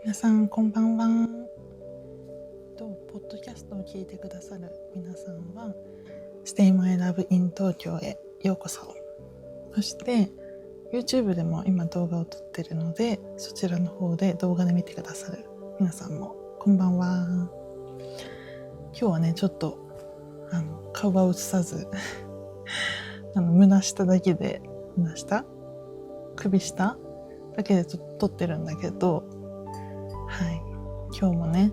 皆さんこんばんは。ポッドキャストを聞いてくださる皆さんは Stay My Love in 東京へようこそ。そして YouTube でも今動画を撮ってるので、そちらの方で動画で見てくださる皆さんもこんばんは。今日はねちょっと顔は映さず胸下だけで首下だけで撮ってるんだけど、はい、今日もね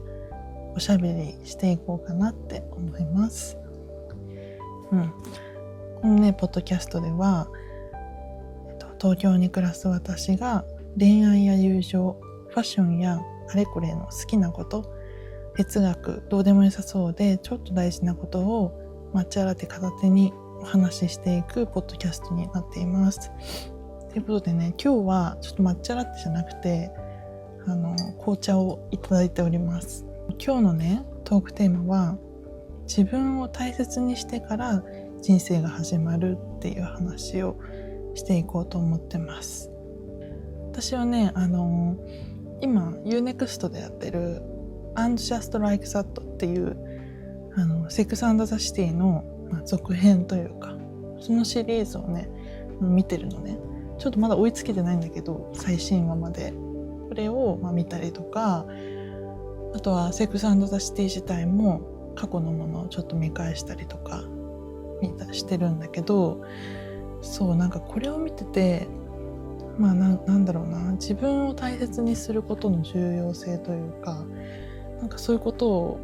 おしゃべりしていこうかなって思います。このねポッドキャストでは、東京に暮らす私が恋愛や友情、ファッションやあれこれの好きなこと、哲学、どうでもよさそうでちょっと大事なことを抹茶ラテ片手にお話ししていくポッドキャストになっています。ということでね、今日はちょっと抹茶ラテじゃなくて紅茶をいただいております。今日のねトークテーマは、自分を大切にしてから人生が始まるっていう話をしていこうと思ってます。私はね今 Unext でやってる And Just Like That っていうセックス&ザ・シティの、続編というか、そのシリーズをね見てるのね。ちょっとまだ追いつけてないんだけど、最新話までこれを見たりとか、あとはセックス&ザ・シティ自体も過去のものをちょっと見返したりとかしてるんだけど、そうなんかこれを見ててなんだろうな、自分を大切にすることの重要性というか、なんかそういうことを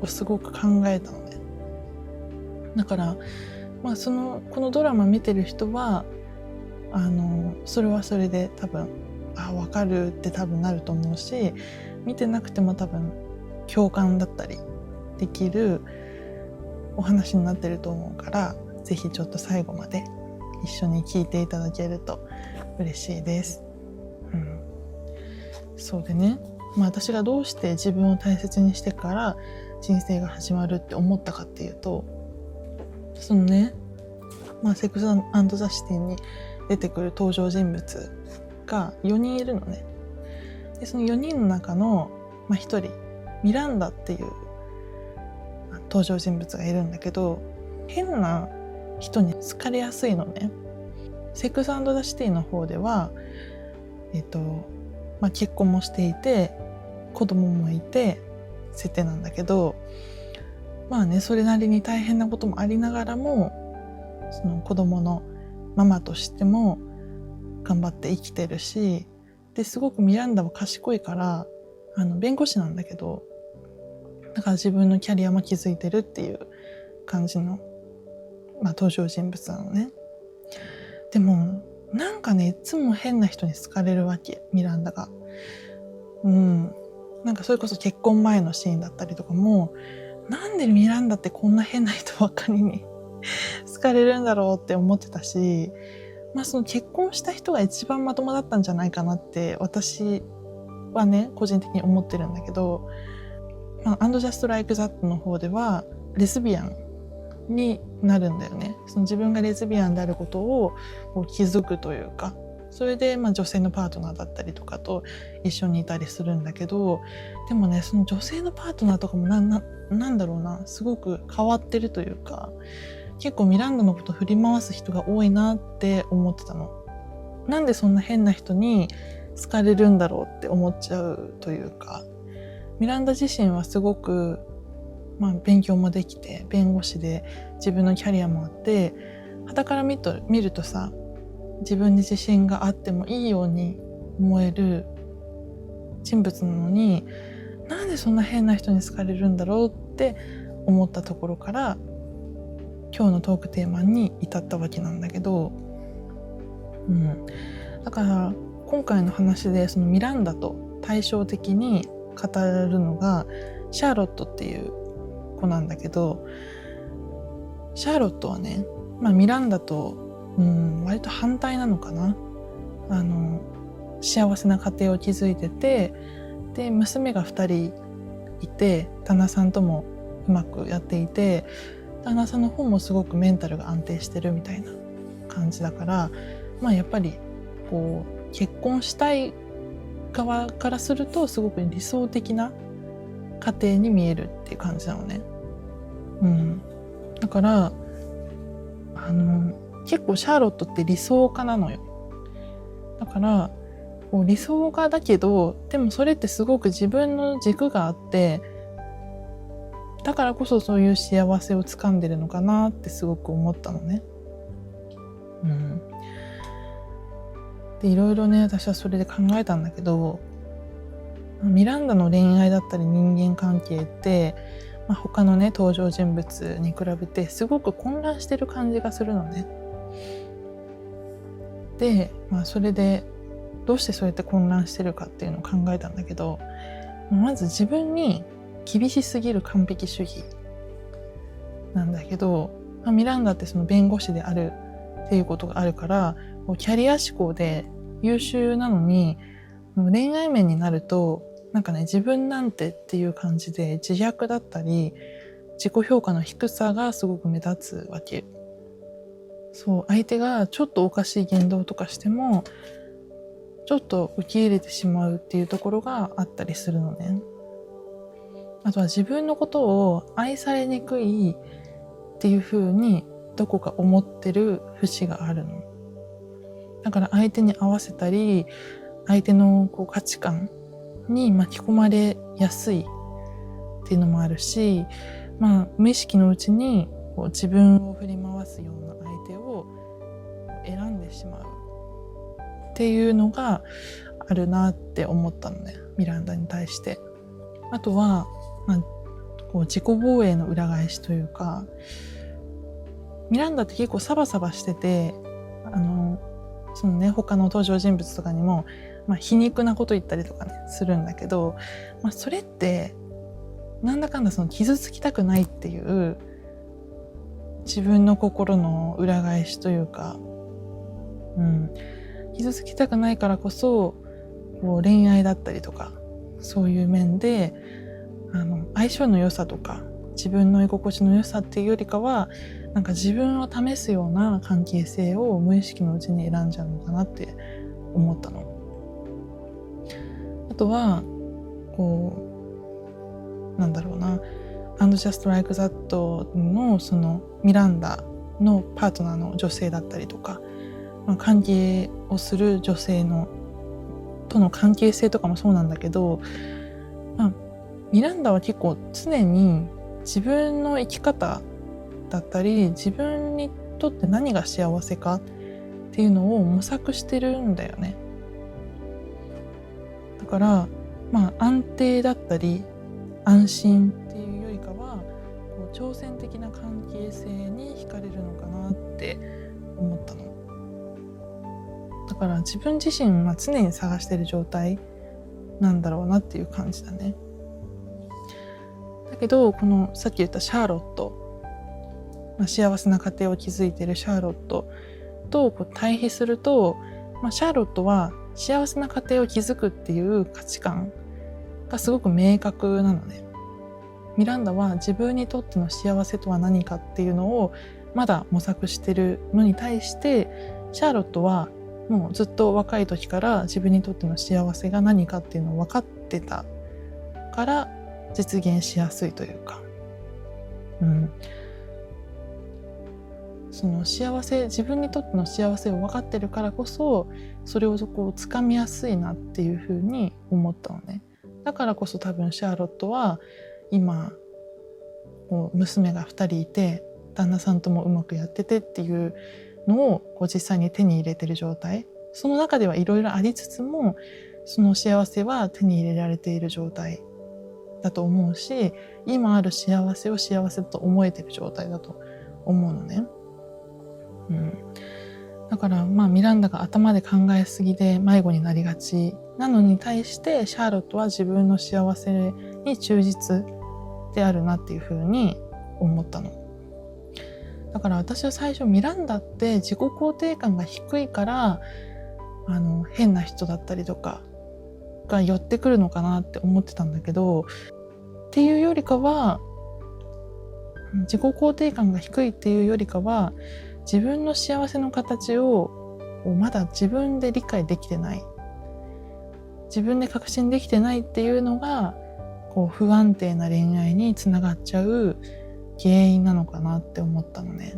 すごく考えたのね。だからこのドラマ見てる人はそれはそれで多分分かるって多分なると思うし、見てなくても多分共感だったりできるお話になってると思うから、ぜひちょっと最後まで一緒に聞いていただけると嬉しいです。そうでね、私がどうして自分を大切にしてから人生が始まるって思ったかっていうと、そのね、セックス&ザ・シティに出てくる登場人物が4人いるのね。でその4人の中の、1人ミランダっていう登場人物がいるんだけど、変な人に好かれやすいのね。セックス&ザ・シティの方では結婚もしていて子供もいて設定なんだけど、それなりに大変なこともありながらも、その子供のママとしても頑張って生きてるし、ですごくミランダは賢いから弁護士なんだけど、だから自分のキャリアも築いてるっていう感じの、登場人物なのね。でもなんかね、いつも変な人に好かれるわけ、ミランダが。なんかそれこそ結婚前のシーンだったりとかも、なんでミランダってこんな変な人ばっかりに好かれるんだろうって思ってたし、その結婚した人が一番まともだったんじゃないかなって私はね個人的に思ってるんだけど、And Just Like That の方ではレズビアンになるんだよね。その自分がレズビアンであることを気づくというか、それで女性のパートナーだったりとかと一緒にいたりするんだけど、でもねその女性のパートナーとかもなんだろうな、すごく変わってるというか、結構ミランダのこと振り回す人が多いなって思ってたの。なんでそんな変な人に好かれるんだろうって思っちゃうというか、ミランダ自身はすごく、勉強もできて弁護士で自分のキャリアもあって、傍から見るとさ、自分に自信があってもいいように思える人物なのに、なんでそんな変な人に好かれるんだろうって思ったところから今日のトークテーマに至ったわけなんだけど、だから今回の話でそのミランダと対照的に語るのがシャーロットっていう子なんだけど、シャーロットはね、ミランダと割と反対なのかな。幸せな家庭を築いてて、で娘が2人いて、旦那さんともうまくやっていて、旦那さんの方もすごくメンタルが安定してるみたいな感じだから、やっぱりこう結婚したい側からするとすごく理想的な家庭に見えるっていう感じなのね。だから結構シャーロットって理想家なのよ。だからこう理想家だけど、でもそれってすごく自分の軸があって、だからこそそういう幸せをつかんでるのかなってすごく思ったのね。でいろいろね、私はそれで考えたんだけど、ミランダの恋愛だったり人間関係って、他のね登場人物に比べてすごく混乱してる感じがするのね。で、それでどうしてそうやって混乱してるかっていうのを考えたんだけど、まず自分に厳しすぎる完璧主義なんだけど、ミランダってその弁護士であるっていうことがあるから、キャリア志向で優秀なのに、恋愛面になるとなんかね、自分なんてっていう感じで自虐だったり自己評価の低さがすごく目立つわけ。そう、相手がちょっとおかしい言動とかしてもちょっと受け入れてしまうっていうところがあったりするのね。あとは自分のことを愛されにくいっていう風にどこか思ってる節があるの。だから相手に合わせたり、相手の価値観に巻き込まれやすいっていうのもあるし、無意識のうちに自分を振り回すような相手を選んでしまうっていうのがあるなって思ったのね、ミランダに対して。あとは、自己防衛の裏返しというか、ミランダって結構サバサバしてて、そのね、他の登場人物とかにも、皮肉なこと言ったりとかねするんだけど、それってなんだかんだその傷つきたくないっていう自分の心の裏返しというか、傷つきたくないからこそ恋愛だったりとかそういう面で相性の良さとか自分の居心地の良さっていうよりかは、なんか自分を試すような関係性を無意識のうちに選んじゃうのかなって思ったの。あとはなんだろうな、And Just Like That のそのミランダのパートナーの女性だったりとか、関係をする女性との関係性とかもそうなんだけど、ミランダは結構常に自分の生き方だったり自分にとって何が幸せかっていうのを模索してるんだよね。だから安定だったり安心っていうよりかは挑戦的な関係性に惹かれるのかなって思ったの。だから自分自身は常に探してる状態なんだろうなっていう感じだね。だけどこのさっき言ったシャーロット、幸せな家庭を築いているシャーロットと対比すると、シャーロットは幸せな家庭を築くっていう価値観がすごく明確なのね。ミランダは自分にとっての幸せとは何かっていうのをまだ模索してるのに対して、シャーロットはもうずっと若い時から自分にとっての幸せが何かっていうのを分かってたから実現しやすいというか、その幸せ、自分にとっての幸せを分かってるからこそそれを掴みやすいなっていうふうに思ったのね。だからこそ多分シャーロットは今娘が2人いて旦那さんともうまくやっててっていうのを実際に手に入れてる状態、その中ではいろいろありつつもその幸せは手に入れられている状態だと思うし、今ある幸せを幸せと思えてる状態だと思うのね。だからミランダが頭で考えすぎで迷子になりがちなのに対してシャーロットは自分の幸せに忠実であるなっていうふうに思ったの。だから私は最初ミランダって自己肯定感が低いから変な人だったりとかが寄ってくるのかなって思ってたんだけど、っていうよりかは自己肯定感が低いっていうよりかは自分の幸せの形をまだ自分で理解できてないっ自分で確信できてないっていうのがこう不安定な恋愛につながっちゃう原因なのかなって思ったのね。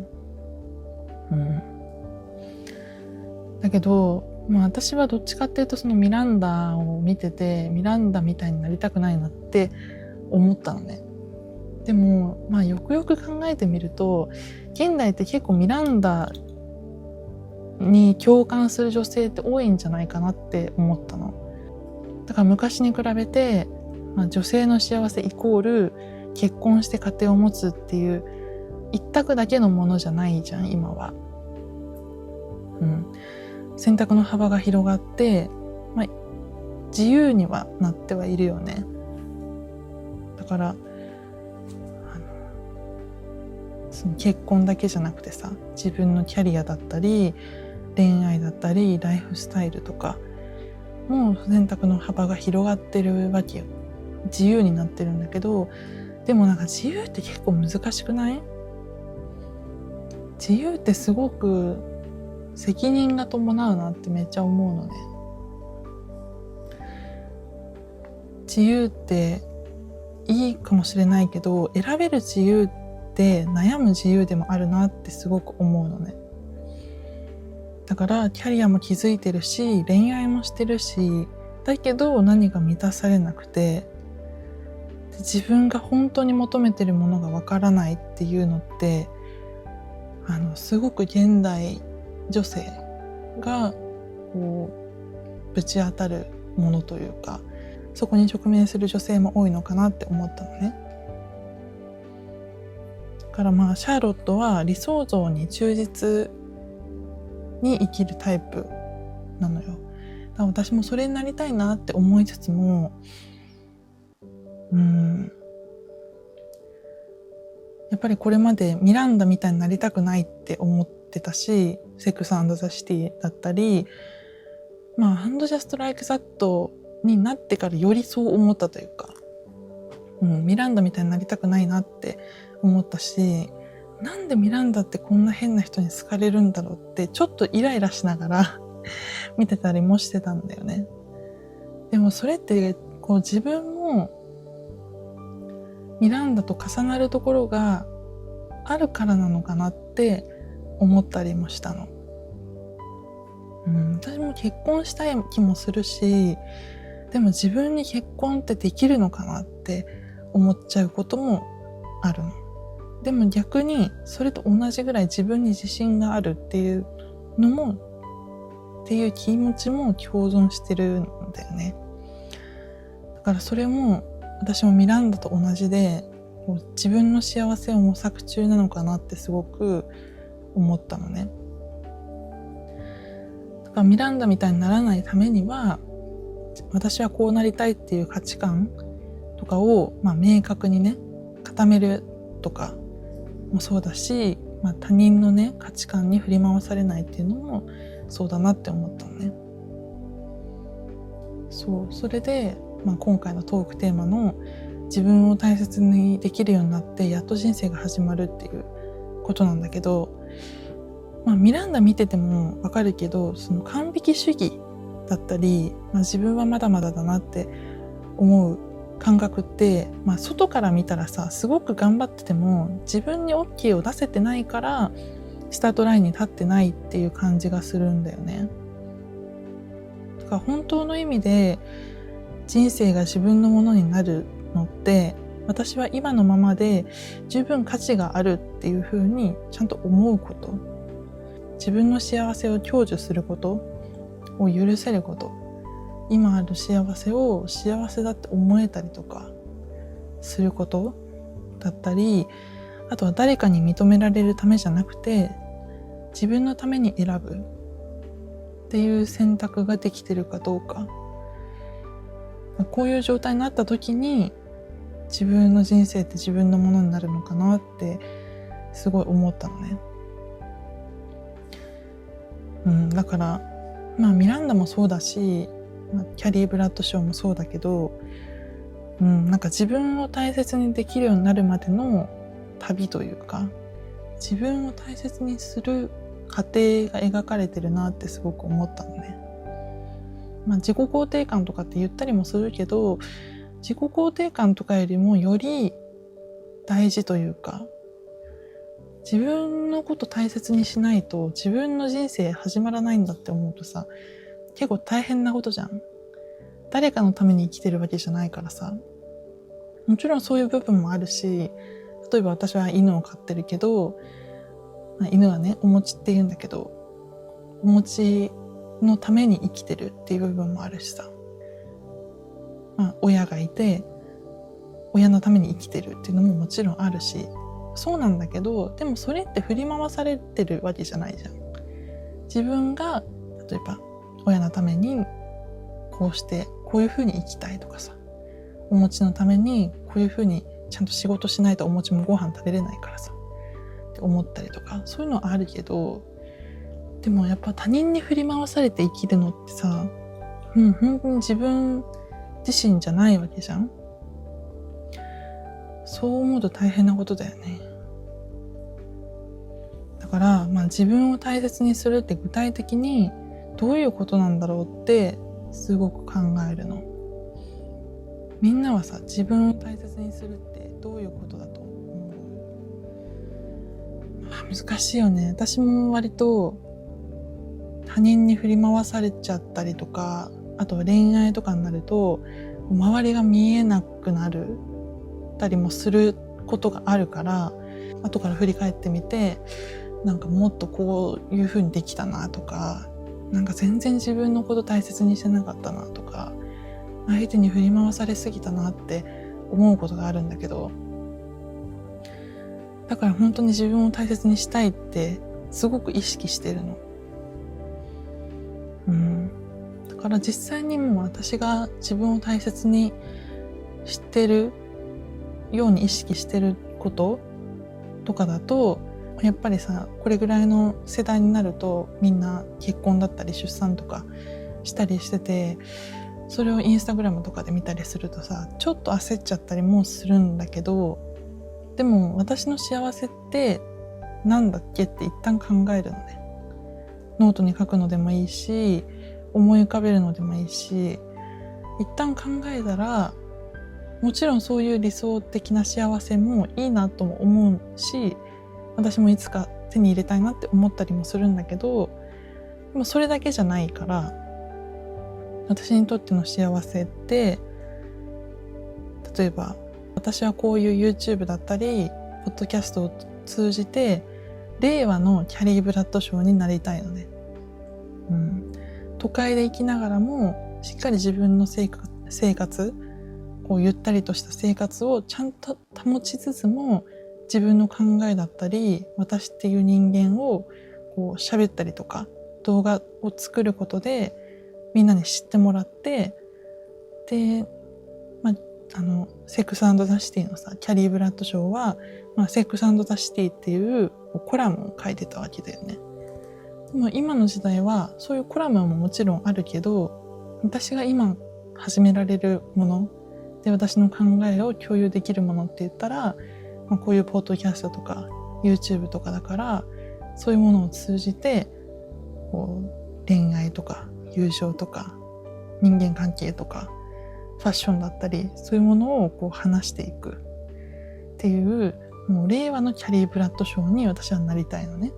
だけど、私はどっちかっていうとそのミランダを見ててミランダみたいになりたくないなって思ったのね。でもよくよく考えてみると現代って結構ミランダに共感する女性って多いんじゃないかなって思ったの。だから昔に比べて、女性の幸せイコール結婚して家庭を持つっていう一択だけのものじゃないじゃん今は。選択の幅が広がって、自由にはなってはいるよね。だからその結婚だけじゃなくてさ、自分のキャリアだったり恋愛だったりライフスタイルとかもう選択の幅が広がってるわけよ。自由になってるんだけど、でも自由って結構難しくない？自由ってすごく責任が伴うなってめっちゃ思うのね。自由っていいかもしれないけど、選べる自由って悩む自由でもあるなってすごく思うのね。だからキャリアも築いてるし恋愛もしてるし、だけど何が満たされなくて自分が本当に求めてるものがわからないっていうのってすごく現代女性がこうぶち当たるものというか、そこに直面する女性も多いのかなって思ったのね。だからシャーロットは理想像に忠実に生きるタイプなのよ。だから私もそれになりたいなって思いつつも、やっぱりこれまでミランダみたいになりたくないって思ってたし、セックス&ザ・シティだったり、&ジャスト・ライク・ザットになってからよりそう思ったというか、ミランダみたいになりたくないなって思ったし、なんでミランダってこんな変な人に好かれるんだろうってちょっとイライラしながら見てたりもしてたんだよね。でもそれってこう自分もミランダと重なるところがあるからなのかなって思ったりもしたの。私も結婚したい気もするし、でも自分に結婚ってできるのかなって思っちゃうこともあるの。でも逆にそれと同じぐらい自分に自信があるっていうのもっていう気持ちも共存してるんだよね。だからそれも私もミランダと同じで自分の幸せを模索中なのかなってすごく思ったのね。だからミランダみたいにならないためには私はこうなりたいっていう価値観とかを明確にね固めるとかもそうだし、他人のね価値観に振り回されないっていうのもそうだなって思ったのね。それで、今回のトークテーマの自分を大切にできるようになってやっと人生が始まるっていうことなんだけど、ミランダ見ててもわかるけど、その完璧主義だったり、自分はまだまだだなって思う感覚って、外から見たらさすごく頑張ってても自分に OK を出せてないからスタートラインに立ってないっていう感じがするんだよね。だから本当の意味で人生が自分のものになるのって、私は今のままで十分価値があるっていうふうにちゃんと思うこと、自分の幸せを享受することを許せること、今ある幸せを幸せだって思えたりとかすることだったり、あとは誰かに認められるためじゃなくて自分のために選ぶっていう選択ができてるかどうか、こういう状態になった時に自分の人生って自分のものになるのかなってすごい思ったのね。だからミランダもそうだし、キャリー・ブラッドショーもそうだけど、なんか自分を大切にできるようになるまでの旅というか、自分を大切にする過程が描かれてるなってすごく思ったのね。自己肯定感とかって言ったりもするけど、自己肯定感とかよりもより大事というか、自分のこと大切にしないと自分の人生始まらないんだって思うとさ、結構大変なことじゃん。誰かのために生きてるわけじゃないからさ。もちろんそういう部分もあるし、例えば私は犬を飼ってるけど、犬はね、お餅って言うんだけど、お餅のために生きてるっていう部分もあるしさ。親がいて、親のために生きてるっていうのももちろんあるし、そうなんだけど、でもそれって振り回されてるわけじゃないじゃん。自分が、例えば、親のために、こうして、こういう風に生きたいとかさ、お餅のために、こういう風にちゃんと仕事しないとお餅もご飯食べれないからさ、って思ったりとか、そういうのはあるけど、でもやっぱ他人に振り回されて生きるのってさ、本当に自分自身じゃないわけじゃん。そう思うと大変なことだよね。だから、自分を大切にするって具体的にどういうことなんだろうってすごく考えるの。みんなはさ、自分を大切にするってどういうことだと思う？難しいよね。私も割と他人に振り回されちゃったりとか、あとは恋愛とかになると周りが見えなくなるたりもすることがあるから、後から振り返ってみて、なんかもっとこういう風にできたなとか、なんか全然自分のこと大切にしてなかったなとか、相手に振り回されすぎたなって思うことがあるんだけど、だから本当に自分を大切にしたいってすごく意識してるの。だから実際にもう私が自分を大切にしてるように意識してることとかだと、やっぱりさ、これぐらいの世代になるとみんな結婚だったり出産とかしたりしてて、それをインスタグラムとかで見たりするとさ、ちょっと焦っちゃったりもするんだけど、でも私の幸せってなんだっけって一旦考えるのね。ノートに書くのでもいいし、思い浮かべるのでもいいし、一旦考えたら、もちろんそういう理想的な幸せもいいなとも思うし、私もいつか手に入れたいなって思ったりもするんだけど、でもそれだけじゃないから、私にとっての幸せって、例えば私はこういう YouTube だったりポッドキャストを通じて令和のキャリー・ブラッドショーになりたいのね。都会で生きながらもしっかり自分の生活、こうゆったりとした生活をちゃんと保ちつつも、自分の考えだったり私っていう人間をこう喋ったりとか動画を作ることでみんなに知ってもらって、で、セックス&ザ・シティのさ、キャリー・ブラッドショーは、セックス&ザ・シティっていうコラムを書いてたわけだよね。でも今の時代はそういうコラムももちろんあるけど、私が今始められるもので、私の考えを共有できるものって言ったら、こういうポッドキャストとか YouTube とかだから、そういうものを通じてこう恋愛とか友情とか人間関係とかファッションだったり、そういうものをこう話していくっていう、もう令和のキャリー・ブラッドショーに私はなりたいのね。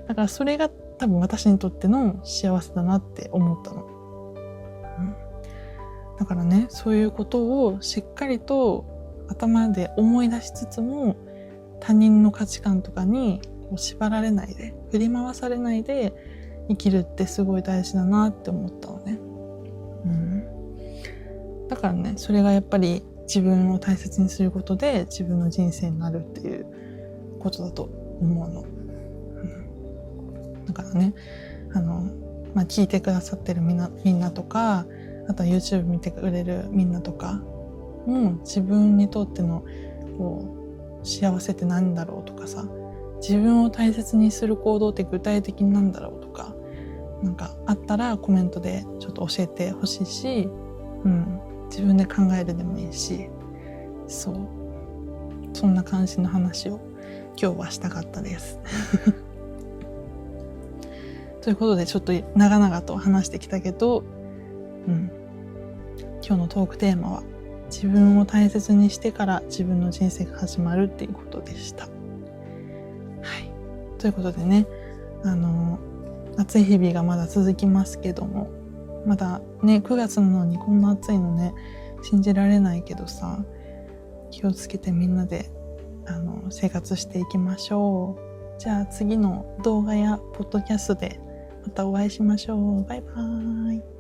だからそれが多分私にとっての幸せだなって思ったの。だからね、そういうことをしっかりと頭で思い出しつつも、他人の価値観とかにこう縛られないで、振り回されないで生きるってすごい大事だなって思ったのね。だからね、それがやっぱり自分を大切にすることで自分の人生になるっていうことだと思うの。だからね、聞いてくださってるみんなとか、あとは YouTube 見てくれるみんなとかも、自分にとってのこう幸せって何だろうとかさ、自分を大切にする行動って具体的に何だろうとか、なんかあったらコメントでちょっと教えてほしいし、自分で考えるでもいいし、そんな感じの話を今日はしたかったですということで、ちょっと長々と話してきたけど、今日のトークテーマは自分を大切にしてから自分の人生が始まるっていうことでした。はい。ということでね、暑い日々がまだ続きますけども、まだね、9月なのにこんな暑いのね、信じられないけどさ、気をつけてみんなで生活していきましょう。じゃあ次の動画やポッドキャストでまたお会いしましょう。バイバーイ。